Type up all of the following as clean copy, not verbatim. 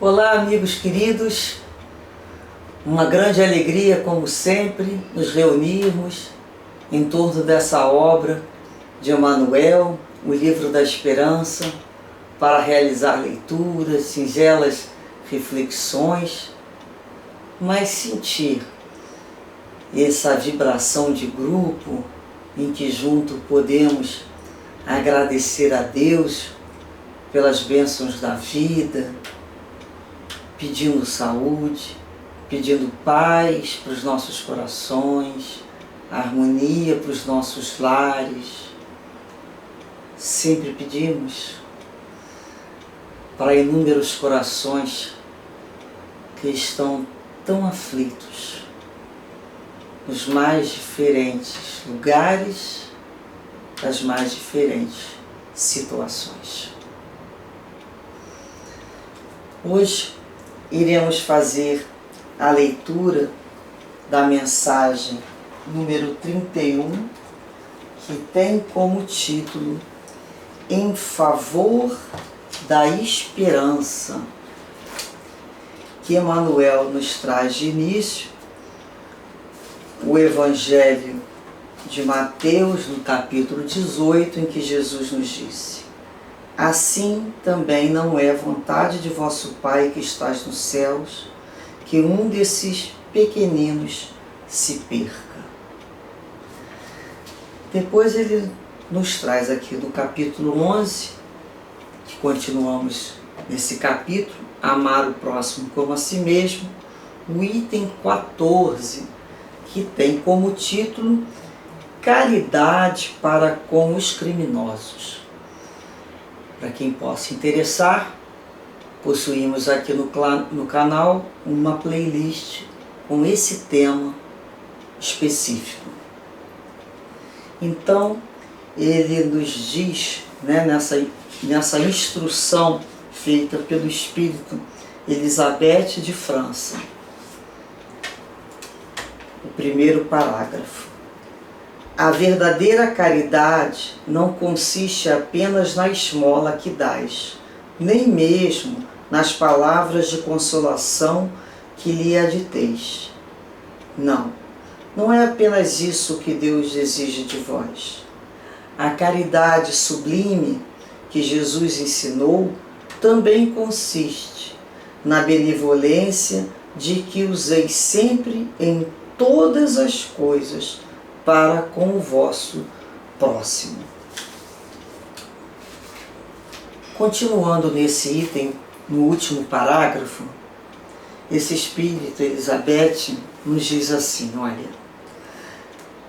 Olá, amigos queridos, uma grande alegria, como sempre, nos reunirmos em torno dessa obra de Emmanuel, o Livro da Esperança, para realizar leituras, singelas reflexões, mas sentir essa vibração de grupo em que junto podemos agradecer a Deus pelas bênçãos da vida, pedindo saúde, pedindo paz para os nossos corações, harmonia para os nossos lares. Sempre pedimos para inúmeros corações que estão tão aflitos, nos mais diferentes lugares, das mais diferentes situações. Hoje iremos fazer a leitura da mensagem número 31, que tem como título Em Favor da Esperança, que Emmanuel nos traz de início o Evangelho de Mateus, no capítulo 18, em que Jesus nos disse: assim também não é vontade de vosso Pai que estás nos céus, que um desses pequeninos se perca. Depois ele nos traz aqui do capítulo 11, que continuamos nesse capítulo, amar o próximo como a si mesmo, o item 14, que tem como título Caridade para com os criminosos. Para quem possa interessar, possuímos aqui no canal uma playlist com esse tema específico. Então, ele nos diz, nessa instrução feita pelo Espírito Elisabeth de França, o primeiro parágrafo: a verdadeira caridade não consiste apenas na esmola que dás, nem mesmo nas palavras de consolação que lhe aditeis. Não é apenas isso que Deus exige de vós. A caridade sublime que Jesus ensinou também consiste na benevolência de que useis sempre em todas as coisas para com o vosso próximo. Continuando nesse item, no último parágrafo, esse Espírito Elisabeth nos diz assim: olha,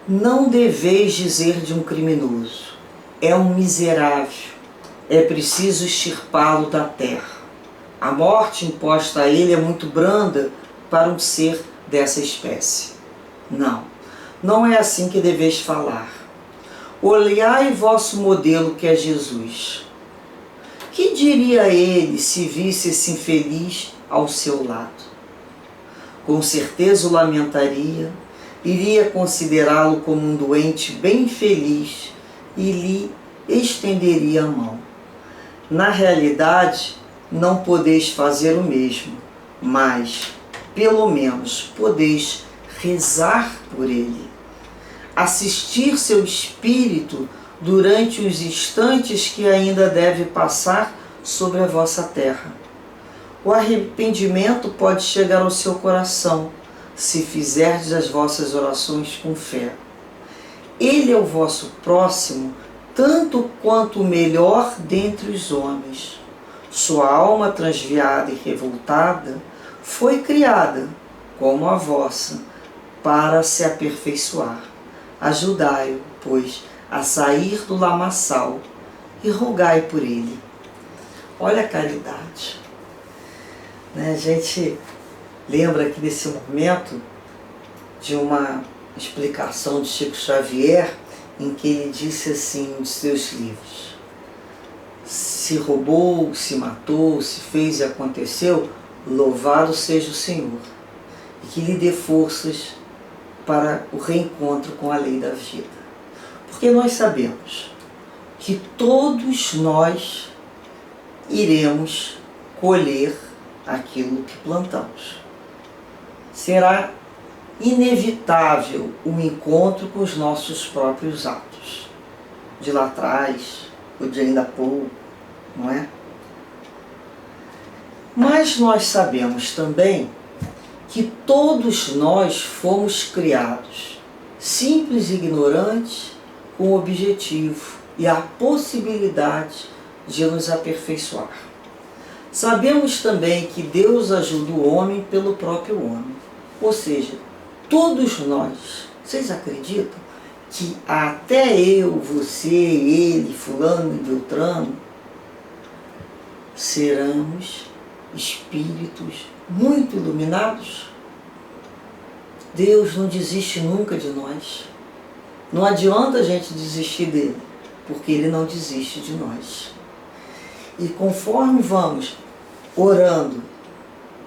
não deveis dizer de um criminoso, é um miserável, é preciso extirpá-lo da terra. A morte imposta a ele é muito branda para um ser dessa espécie. Não é assim que deveis falar. Olhai vosso modelo, que é Jesus. Que diria ele se visse esse infeliz ao seu lado? Com certeza o lamentaria, iria considerá-lo como um doente bem feliz e lhe estenderia a mão. Na realidade, não podeis fazer o mesmo, mas, pelo menos, podeis rezar por ele, assistir seu espírito durante os instantes que ainda deve passar sobre a vossa terra. O arrependimento pode chegar ao seu coração, se fizerdes as vossas orações com fé. Ele é o vosso próximo, tanto quanto o melhor dentre os homens. Sua alma transviada e revoltada foi criada, como a vossa, para se aperfeiçoar. Ajudai-o, pois, a sair do lamaçal e rogai por ele. Olha a caridade. A gente lembra aqui nesse momento de uma explicação de Chico Xavier, em que ele disse assim nos seus livros: se roubou, se matou, se fez e aconteceu, louvado seja o Senhor, e que lhe dê forças para o reencontro com a lei da vida. Porque nós sabemos que todos nós iremos colher aquilo que plantamos. Será inevitável o encontro com os nossos próprios atos, de lá atrás, ou de ainda há pouco, não é? Mas nós sabemos também que todos nós fomos criados, simples e ignorantes, com o objetivo e a possibilidade de nos aperfeiçoar. Sabemos também que Deus ajuda o homem pelo próprio homem. Ou seja, todos nós, vocês acreditam que até eu, você, ele, fulano e beltrano, seremos espíritos muito iluminados? Deus não desiste nunca de nós. Não adianta a gente desistir dele, porque ele não desiste de nós. E conforme vamos orando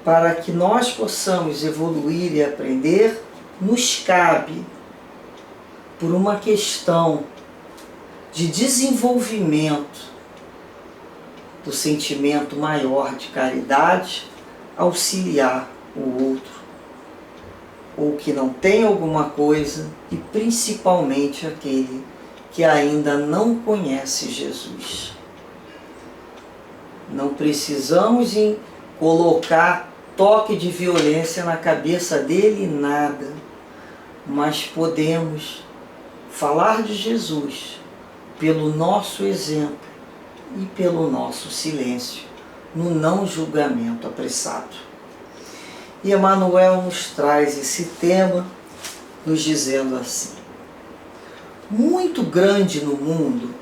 para que nós possamos evoluir e aprender, nos cabe, por uma questão de desenvolvimento do sentimento maior de caridade, auxiliar o outro, ou que não tem alguma coisa, e principalmente aquele que ainda não conhece Jesus. Não precisamos colocar toque de violência na cabeça dele, nada, mas podemos falar de Jesus pelo nosso exemplo e pelo nosso silêncio, no não julgamento apressado. E Emmanuel nos traz esse tema, nos dizendo assim: muito grande no mundo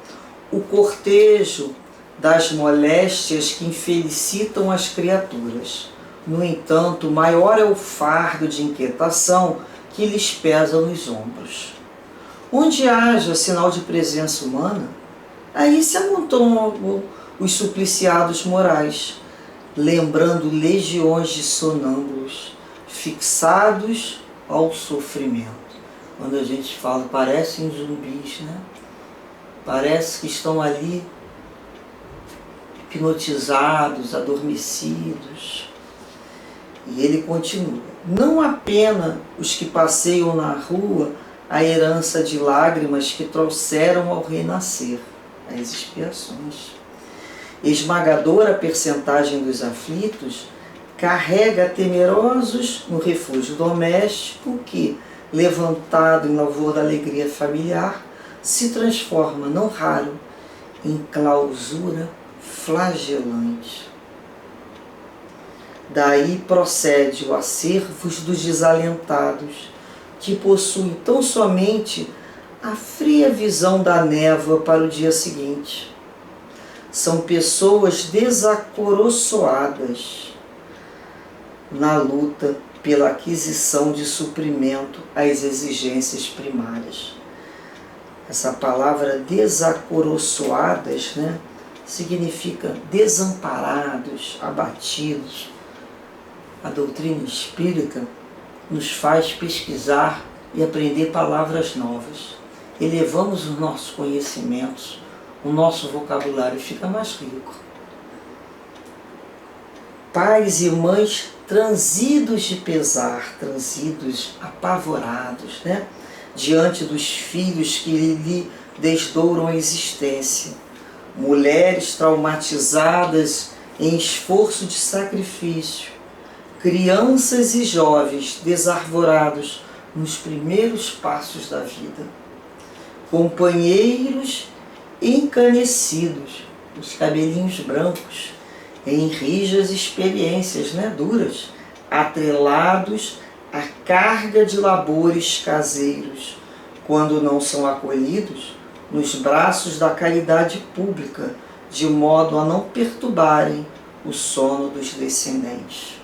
o cortejo das moléstias que infelicitam as criaturas. No entanto, maior é o fardo de inquietação que lhes pesa nos ombros. Onde haja sinal de presença humana, aí se amontoam os supliciados morais, lembrando legiões de sonâmbulos, fixados ao sofrimento. Quando a gente fala, parecem zumbis, né? Parece que estão ali hipnotizados, adormecidos. E ele continua: não apenas os que passeiam na rua a herança de lágrimas que trouxeram ao renascer, as expiações. Esmagadora percentagem dos aflitos carrega temerosos no refúgio doméstico que, levantado em louvor da alegria familiar, se transforma, não raro, em clausura flagelante. Daí procede o acervos dos desalentados, que possuem tão somente a fria visão da névoa para o dia seguinte. São pessoas desacoroçoadas na luta pela aquisição de suprimento às exigências primárias. Essa palavra desacoroçoadas, né, significa desamparados, abatidos. A doutrina espírita nos faz pesquisar e aprender palavras novas. Elevamos os nossos conhecimentos, o nosso vocabulário fica mais rico. Pais e mães transidos de pesar, transidos apavorados, né? Diante dos filhos que lhe desdouram a existência. Mulheres traumatizadas em esforço de sacrifício. Crianças e jovens desarvorados nos primeiros passos da vida. Companheiros encanecidos, os cabelinhos brancos, em rijas experiências, né, duras, atrelados à carga de labores caseiros, quando não são acolhidos nos braços da caridade pública, de modo a não perturbarem o sono dos descendentes.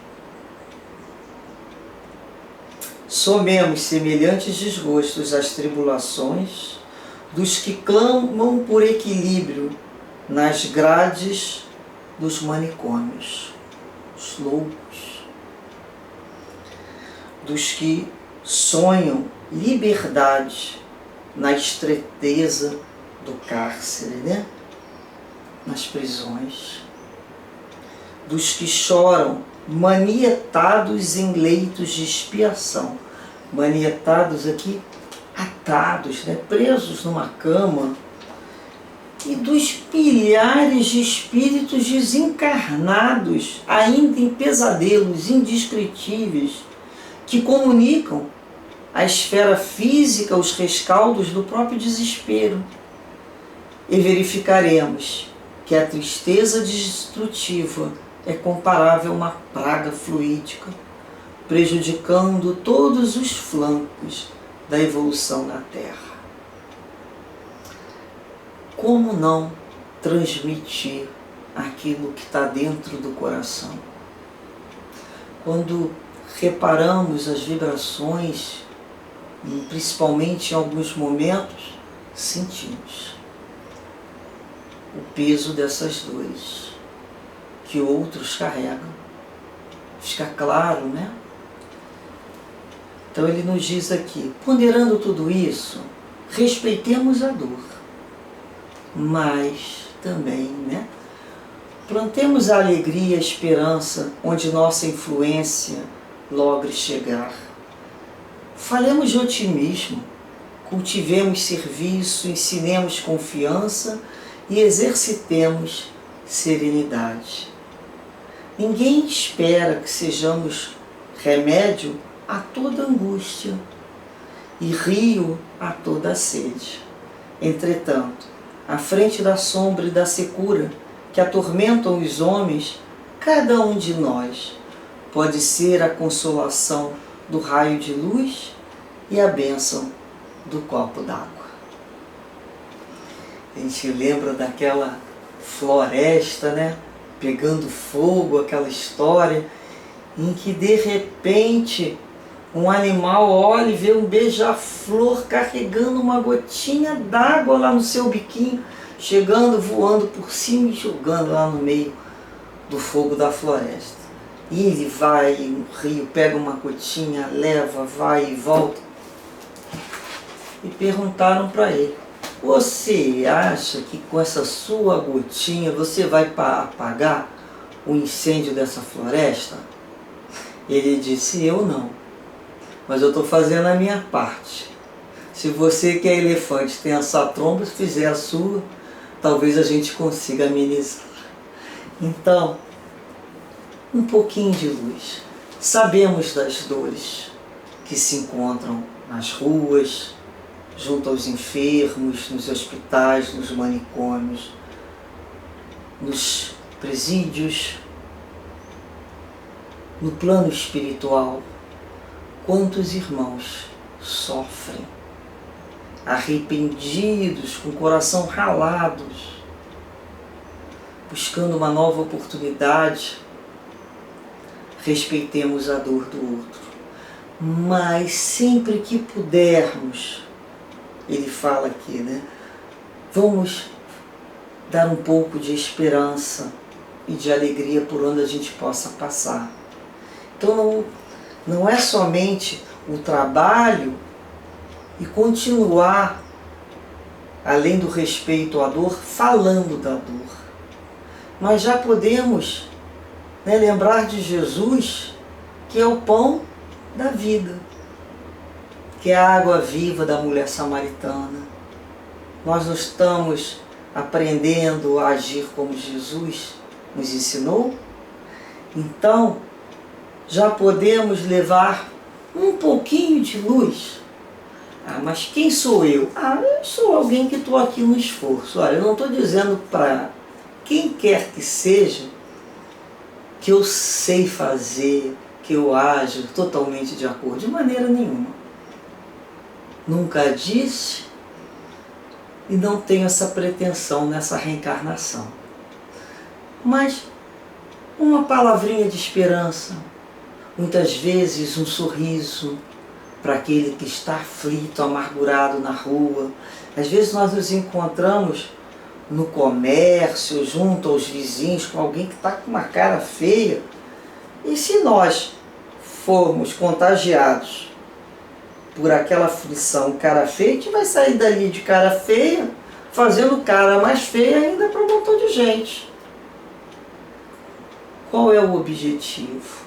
Somemos semelhantes desgostos às tribulações dos que clamam por equilíbrio nas grades dos manicômios, os loucos, dos que sonham liberdade na estreiteza do cárcere, né? Nas prisões, dos que choram manietados em leitos de expiação. Manietados aqui, atados, né? Presos numa cama. E dos milhares de espíritos desencarnados, ainda em pesadelos indescritíveis, que comunicam à esfera física os rescaldos do próprio desespero. E verificaremos que a tristeza destrutiva é comparável a uma praga fluídica, prejudicando todos os flancos da evolução na Terra. Como não transmitir aquilo que está dentro do coração? Quando reparamos as vibrações, principalmente em alguns momentos, sentimos o peso dessas dores que outros carregam. Fica claro, né? Então ele nos diz aqui, ponderando tudo isso, respeitemos a dor, mas também, né, plantemos a alegria e a esperança onde nossa influência logre chegar. Falemos de otimismo, cultivemos serviço, ensinemos confiança e exercitemos serenidade. Ninguém espera que sejamos remédio a toda angústia e rio a toda sede. Entretanto, à frente da sombra e da secura que atormentam os homens, cada um de nós pode ser a consolação do raio de luz e a bênção do copo d'água. A gente lembra daquela floresta, né? Pegando fogo, aquela história em que de repente um animal olha e vê um beija-flor carregando uma gotinha d'água lá no seu biquinho, chegando, voando por cima e jogando lá no meio do fogo da floresta. E ele vai no rio, pega uma gotinha, leva, vai e volta. E perguntaram para ele, você acha que com essa sua gotinha você vai apagar o incêndio dessa floresta? Ele disse, eu não, mas eu estou fazendo a minha parte. Se você que é elefante tem essa tromba, se fizer a sua, talvez a gente consiga amenizar. Então, um pouquinho de luz. Sabemos das dores que se encontram nas ruas, junto aos enfermos, nos hospitais, nos manicômios, nos presídios, no plano espiritual. Quantos irmãos sofrem, arrependidos, com o coração ralados, buscando uma nova oportunidade. Respeitemos a dor do outro, mas sempre que pudermos, ele fala aqui, né? Vamos dar um pouco de esperança e de alegria por onde a gente possa passar. Então não é somente o trabalho e continuar, além do respeito à dor, falando da dor. Mas já podemos, né, lembrar de Jesus, que é o pão da vida, que é a água viva da mulher samaritana. Nós não estamos aprendendo a agir como Jesus nos ensinou? Então, já podemos levar um pouquinho de luz. Ah, mas quem sou eu? Ah, eu sou alguém que estou aqui no esforço. Olha, eu não estou dizendo para quem quer que seja que eu sei fazer, que eu ajo totalmente de acordo, de maneira nenhuma. Nunca disse e não tenho essa pretensão nessa reencarnação. Mas uma palavrinha de esperança, muitas vezes um sorriso para aquele que está aflito, amargurado na rua. Às vezes nós nos encontramos no comércio, junto aos vizinhos, com alguém que está com uma cara feia. E se nós formos contagiados por aquela aflição, cara feia, a gente vai sair dali de cara feia, fazendo cara mais feia ainda para um montão de gente. Qual é o objetivo?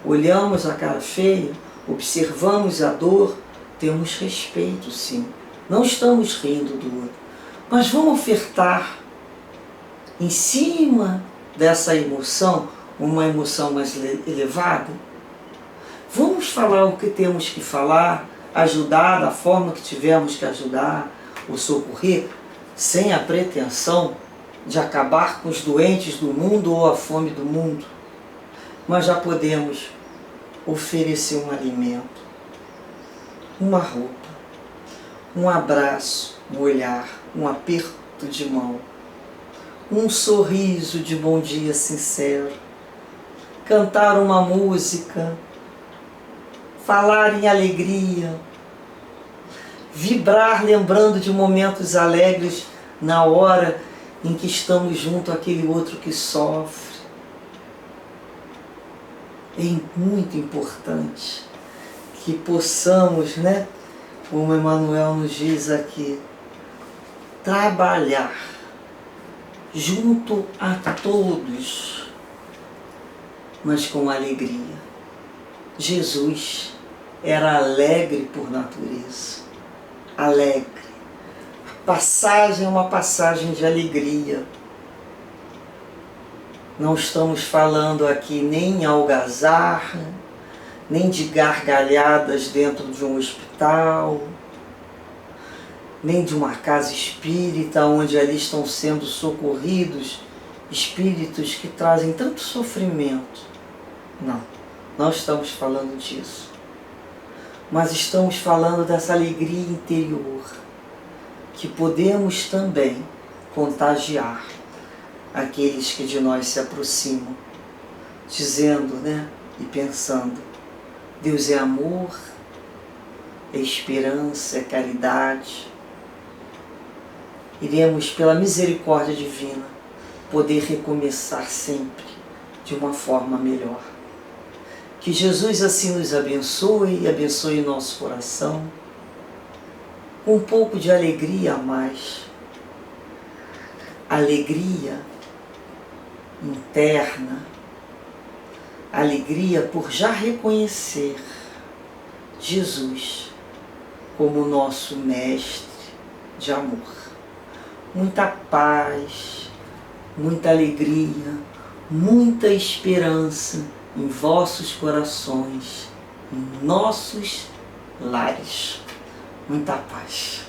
Olhamos a cara feia, observamos a dor, temos respeito, sim. Não estamos rindo do outro. Mas vamos ofertar em cima dessa emoção, uma emoção mais elevada? Vamos falar o que temos que falar, ajudar da forma que tivermos que ajudar, ou socorrer, sem a pretensão de acabar com os doentes do mundo ou a fome do mundo. Mas já podemos oferecer um alimento, uma roupa, um abraço, um olhar, um aperto de mão, um sorriso de bom dia sincero, cantar uma música, falar em alegria, vibrar lembrando de momentos alegres na hora em que estamos junto àquele outro que sofre. É muito importante que possamos, como Emmanuel nos diz aqui, trabalhar junto a todos, mas com alegria. Jesus era alegre por natureza, alegre. A passagem é uma passagem de alegria. Não estamos falando aqui nem em algazarra, nem de gargalhadas dentro de um hospital, nem de uma casa espírita onde ali estão sendo socorridos espíritos que trazem tanto sofrimento. Não estamos falando disso. Mas estamos falando dessa alegria interior que podemos também contagiar aqueles que de nós se aproximam, dizendo, e pensando: Deus é amor, é esperança, é caridade. Iremos, pela misericórdia divina, poder recomeçar sempre de uma forma melhor. Que Jesus assim nos abençoe e abençoe o nosso coração, com um pouco de alegria a mais. Alegria interna, alegria por já reconhecer Jesus como nosso mestre de amor. Muita paz, muita alegria, muita esperança em vossos corações, em nossos lares. Muita paz.